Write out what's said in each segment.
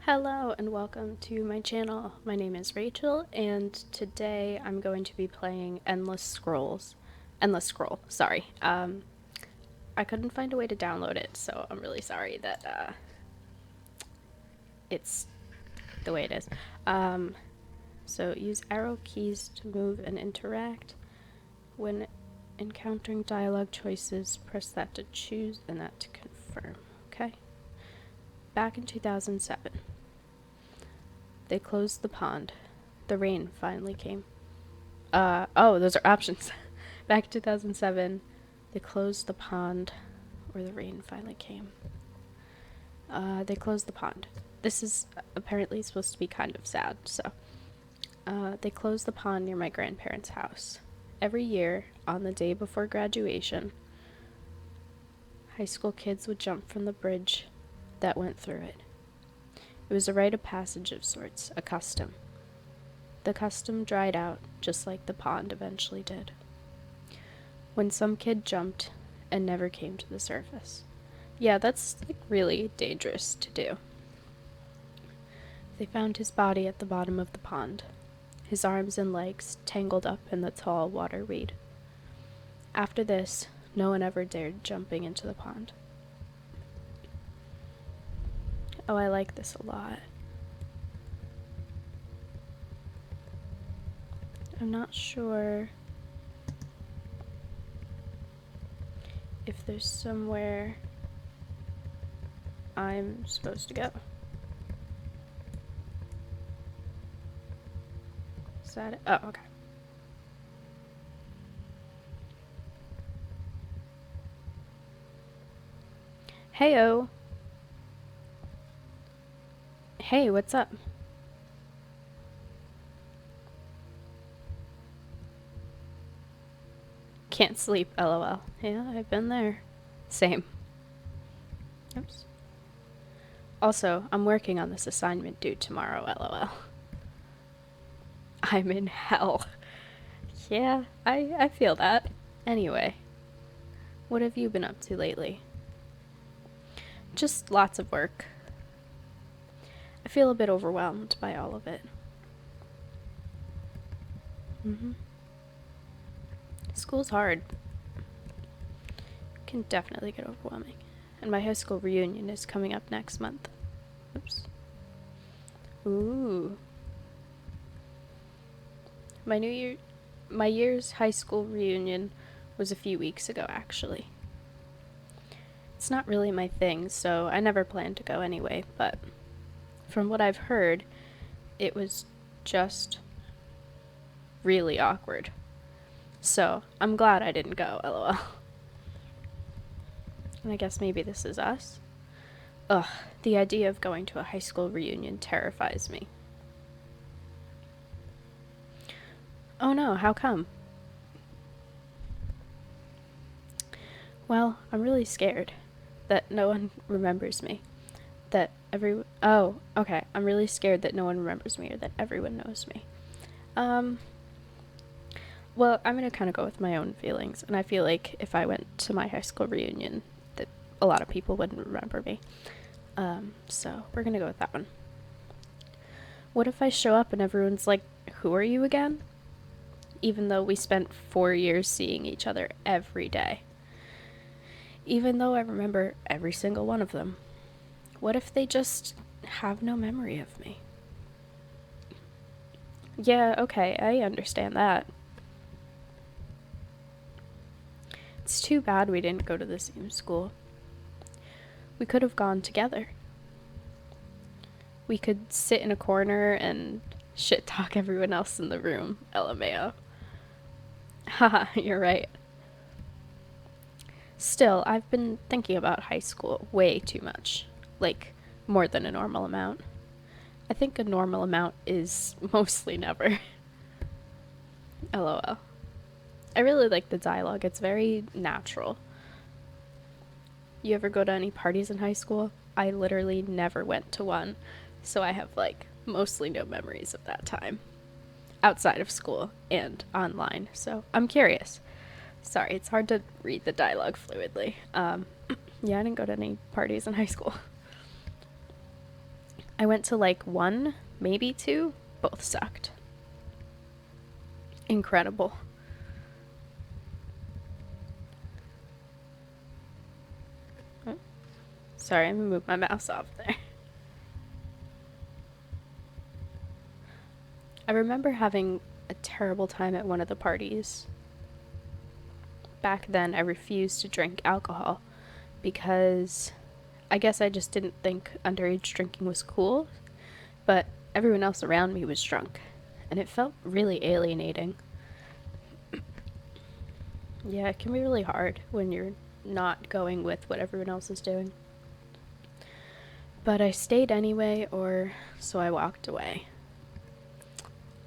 Hello and welcome to my channel. My name is Rachel and today I'm going to be playing Endless Scroll, sorry. I couldn't find a way to download it, so I'm really sorry that it's the way it is. So use arrow keys to move and interact. When encountering dialogue choices, press that to choose and that to confirm, okay? Back in 2007. They closed the pond. The rain finally came. Oh, those are options. Back in 2007, they closed the pond, or the rain finally came. They closed the pond. This is apparently supposed to be kind of sad, so. They closed the pond near my grandparents' house. Every year, on the day before graduation, high school kids would jump from the bridge that went through it. It was a rite of passage of sorts, a custom. The custom dried out, just like the pond eventually did. When some kid jumped and never came to the surface. Yeah, that's like really dangerous to do. They found his body at the bottom of the pond, his arms and legs tangled up in the tall water weed. After this, no one ever dared jumping into the pond. Oh, I like this a lot. I'm not sure if there's somewhere I'm supposed to go. Is that it? Oh, okay. Heyo. Hey, what's up? Can't sleep, lol. Yeah, I've been there. Same. Oops. Also, I'm working on this assignment due tomorrow, lol. I'm in hell. Yeah, I feel that. Anyway, what have you been up to lately? Just lots of work. I feel a bit overwhelmed by all of it. School's hard. Can definitely get overwhelming. And my high school reunion is coming up next month. Oops. Ooh. My year's high school reunion was a few weeks ago, actually. It's not really my thing, so I never planned to go anyway, but from what I've heard, it was just really awkward. So, I'm glad I didn't go, lol. And I guess maybe this is us? Ugh, the idea of going to a high school reunion terrifies me. Oh no, how come? Well, I'm really scared that no one remembers me. Oh, okay. I'm really scared that no one remembers me or that everyone knows me. Well, I'm gonna kind of go with my own feelings, and I feel like if I went to my high school reunion, that a lot of people wouldn't remember me. So we're gonna go with that one. What if I show up and everyone's like, who are you again? Even though we spent 4 years seeing each other every day. Even though I remember every single one of them. What if they just have no memory of me? Yeah, okay, I understand that. It's too bad we didn't go to the same school. We could have gone together. We could sit in a corner and shit talk everyone else in the room, LMAO. Haha, you're right. Still, I've been thinking about high school way too much. Like, more than a normal amount. I think a normal amount is mostly never. LOL. I really like the dialogue, it's very natural. You ever go to any parties in high school? I literally never went to one, so I have like mostly no memories of that time. Outside of school and online, so I'm curious. Sorry, it's hard to read the dialogue fluidly. Yeah, I didn't go to any parties in high school. I went to like one, maybe two. Both sucked. Incredible. Oh, sorry, I'm gonna move my mouse off there. I remember having a terrible time at one of the parties. Back then, I refused to drink alcohol because I guess I just didn't think underage drinking was cool, but everyone else around me was drunk, and it felt really alienating. Yeah, it can be really hard when you're not going with what everyone else is doing. But I stayed anyway, or so I walked away.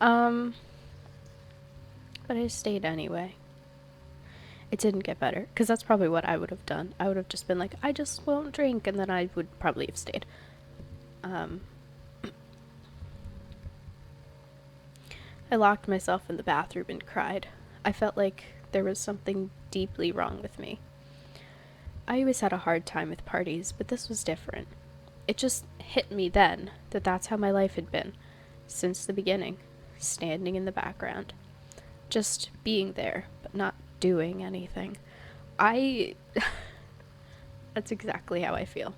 But I stayed anyway. It didn't get better, because that's probably what I would have done. I would have just been like, I just won't drink, and then I would probably have stayed. I locked myself in the bathroom and cried. I felt like there was something deeply wrong with me. I always had a hard time with parties, but this was different. It just hit me then that that's how my life had been, since the beginning, standing in the background. Just being there, but not doing anything. That's exactly how I feel.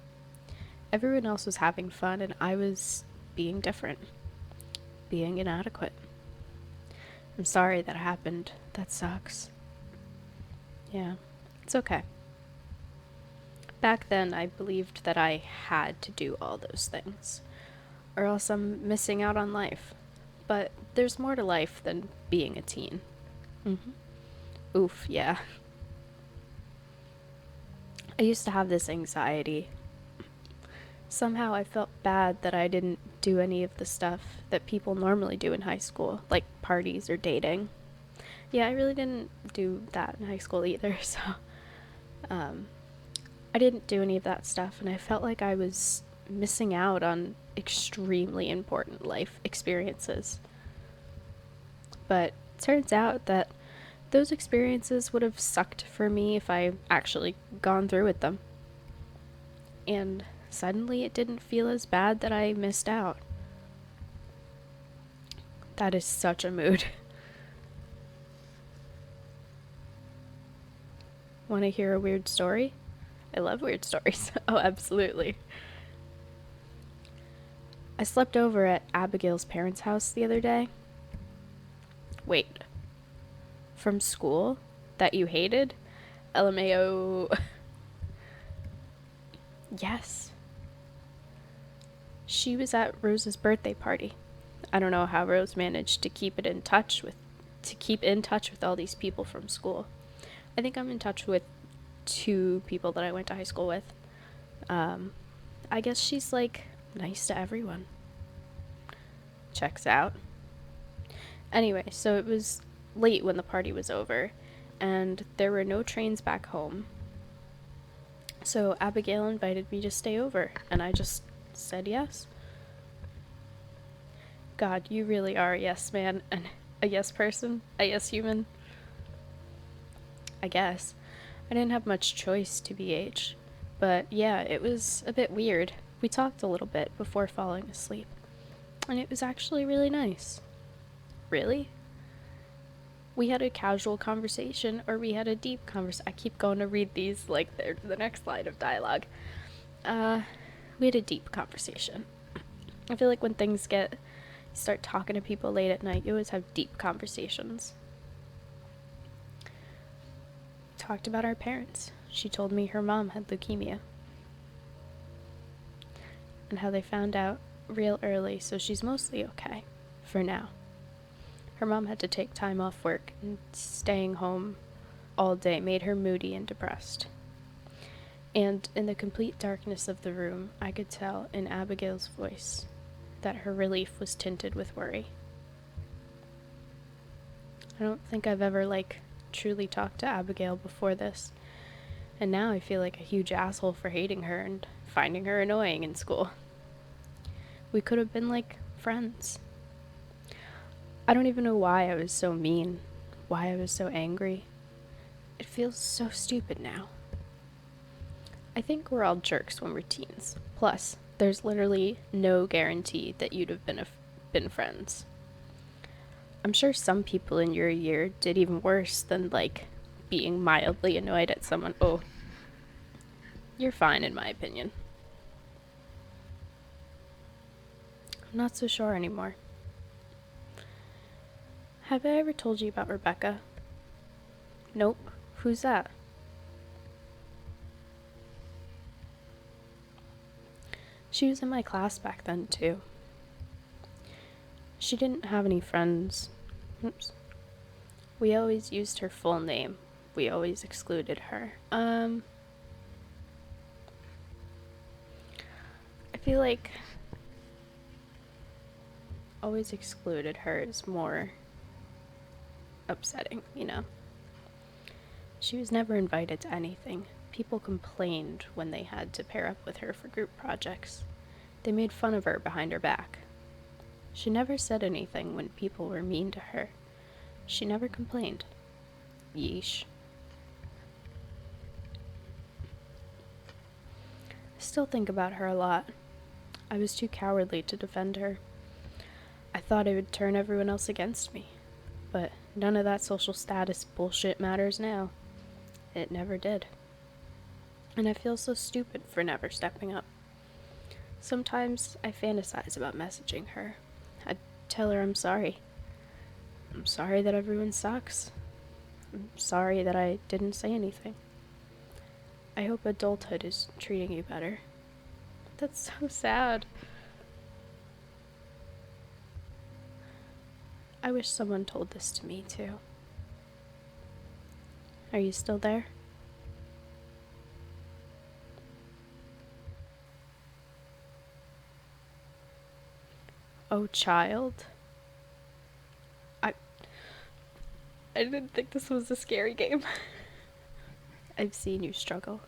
Everyone else was having fun, and I was being different, being inadequate. I'm sorry that happened. That sucks. Yeah, it's okay. Back then, I believed that I had to do all those things, or else I'm missing out on life. But there's more to life than being a teen. Oof, yeah. I used to have this anxiety. Somehow I felt bad that I didn't do any of the stuff that people normally do in high school, like parties or dating. Yeah, I really didn't do that in high school either, so I didn't do any of that stuff, and I felt like I was missing out on extremely important life experiences. But it turns out that those experiences would have sucked for me if I actually gone through with them. And suddenly it didn't feel as bad that I missed out. That is such a mood. Want to hear a weird story? I love weird stories. Oh, absolutely. I slept over at Abigail's parents' house the other day. Wait. From school? That you hated? LMAO. Yes. She was at Rose's birthday party. I don't know how Rose managed to keep in touch with all these people from school. I think I'm in touch with 2 people that I went to high school with. I guess she's like nice to everyone. Checks out. Anyway, so it was late when the party was over, and there were no trains back home. So Abigail invited me to stay over, and I just said yes. God, you really are a yes man, and a yes person, a yes human. I guess. I didn't have much choice to BH. But yeah, it was a bit weird. We talked a little bit before falling asleep. And it was actually really nice. Really? We had a casual conversation, or we had a deep conversation. I keep going to read these like they're the next line of dialogue. We had a deep conversation. I feel like when start talking to people late at night, you always have deep conversations. Talked about our parents. She told me her mom had leukemia. And how they found out real early, so she's mostly okay. For now. Her mom had to take time off work, and staying home all day made her moody and depressed. And in the complete darkness of the room, I could tell in Abigail's voice that her relief was tinted with worry. I don't think I've ever, truly talked to Abigail before this, and now I feel like a huge asshole for hating her and finding her annoying in school. We could have been, friends. I don't even know why I was so mean, why I was so angry. It feels so stupid now. I think we're all jerks when we're teens. Plus, There's literally no guarantee that you'd have been friends. I'm sure some people in your year did even worse than, like, being mildly annoyed at someone. Oh, you're fine in my opinion. I'm not so sure anymore. Have I ever told you about Rebecca? Nope. Who's that? She was in my class back then, too. She didn't have any friends. Oops. We always used her full name. We always excluded her. I feel like always excluded her is more upsetting, you know? She was never invited to anything. People complained when they had to pair up with her for group projects. They made fun of her behind her back. She never said anything when people were mean to her. She never complained. Yeesh. I still think about her a lot. I was too cowardly to defend her. I thought it would turn everyone else against me. But none of that social status bullshit matters now. It never did. And I feel so stupid for never stepping up. Sometimes I fantasize about messaging her. I'd tell her I'm sorry. I'm sorry that everyone sucks. I'm sorry that I didn't say anything. I hope adulthood is treating you better. That's so sad. I wish someone told this to me too. Are you still there? Oh, child. I didn't think this was a scary game. I've seen you struggle.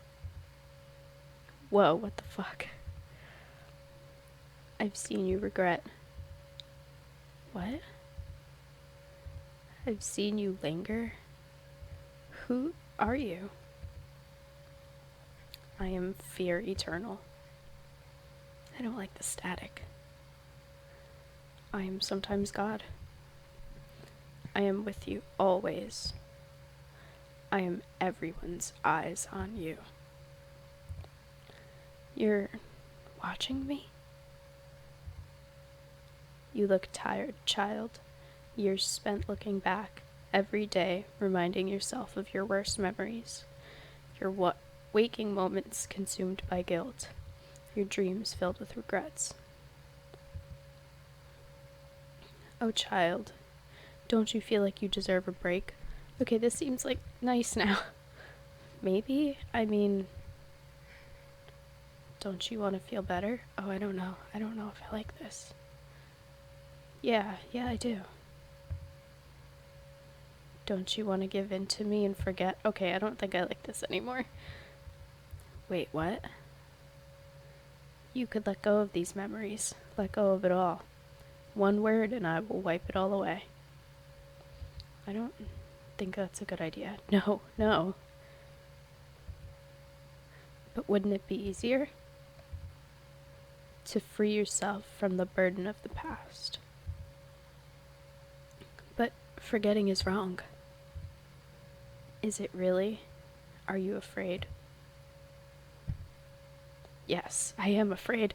Whoa, what the fuck? I've seen you regret. What? I've seen you linger. Who are you? I am fear eternal. I don't like the static. I am sometimes God. I am with you always. I am everyone's eyes on you. You're watching me? You look tired, child. Years spent looking back, every day reminding yourself of your worst memories. Your waking moments consumed by guilt. Your dreams filled with regrets. Oh, child, don't you feel like you deserve a break? Okay, this seems like nice now. Maybe? I mean, don't you want to feel better? Oh, I don't know. I don't know if I like this. Yeah, I do. Don't you want to give in to me and forget? Okay, I don't think I like this anymore. Wait, what? You could let go of these memories. Let go of it all. One word and I will wipe it all away. I don't think that's a good idea. No. But wouldn't it be easier? To free yourself from the burden of the past. But forgetting is wrong. Is it really? Are you afraid? Yes, I am afraid.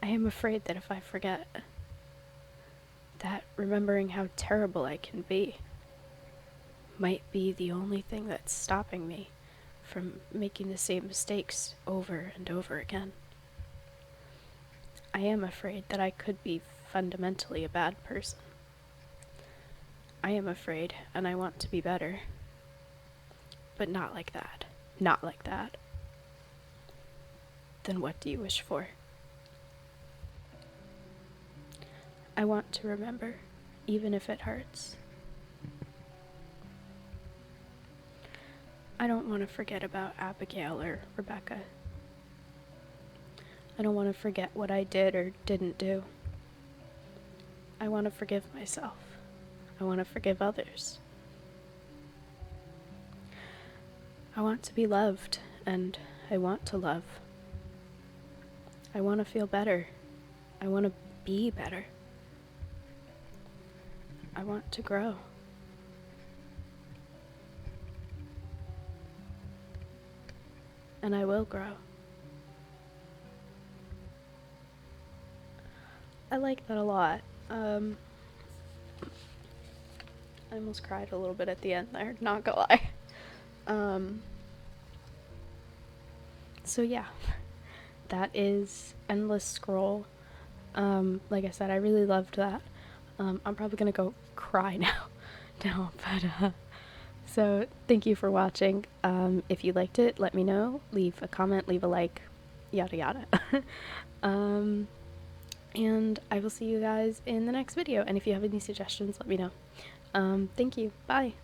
I am afraid that if I forget, that remembering how terrible I can be might be the only thing that's stopping me from making the same mistakes over and over again. I am afraid that I could be fundamentally a bad person. I am afraid, and I want to be better. But not like that. Not like that. Then what do you wish for? I want to remember, even if it hurts. I don't want to forget about Abigail or Rebecca. I don't want to forget what I did or didn't do. I want to forgive myself. I want to forgive others. I want to be loved, and I want to love. I want to feel better. I want to be better. I want to grow. And I will grow. I like that a lot. I almost cried a little bit at the end there, not gonna lie. So yeah, that is Endless Scroll. Like I said, I really loved that. I'm probably gonna go cry now, but so thank you for watching. If you liked it, let me know. Leave a comment, leave a like, yada yada. And I will see you guys in the next video. And if you have any suggestions, let me know. Thank you. Bye.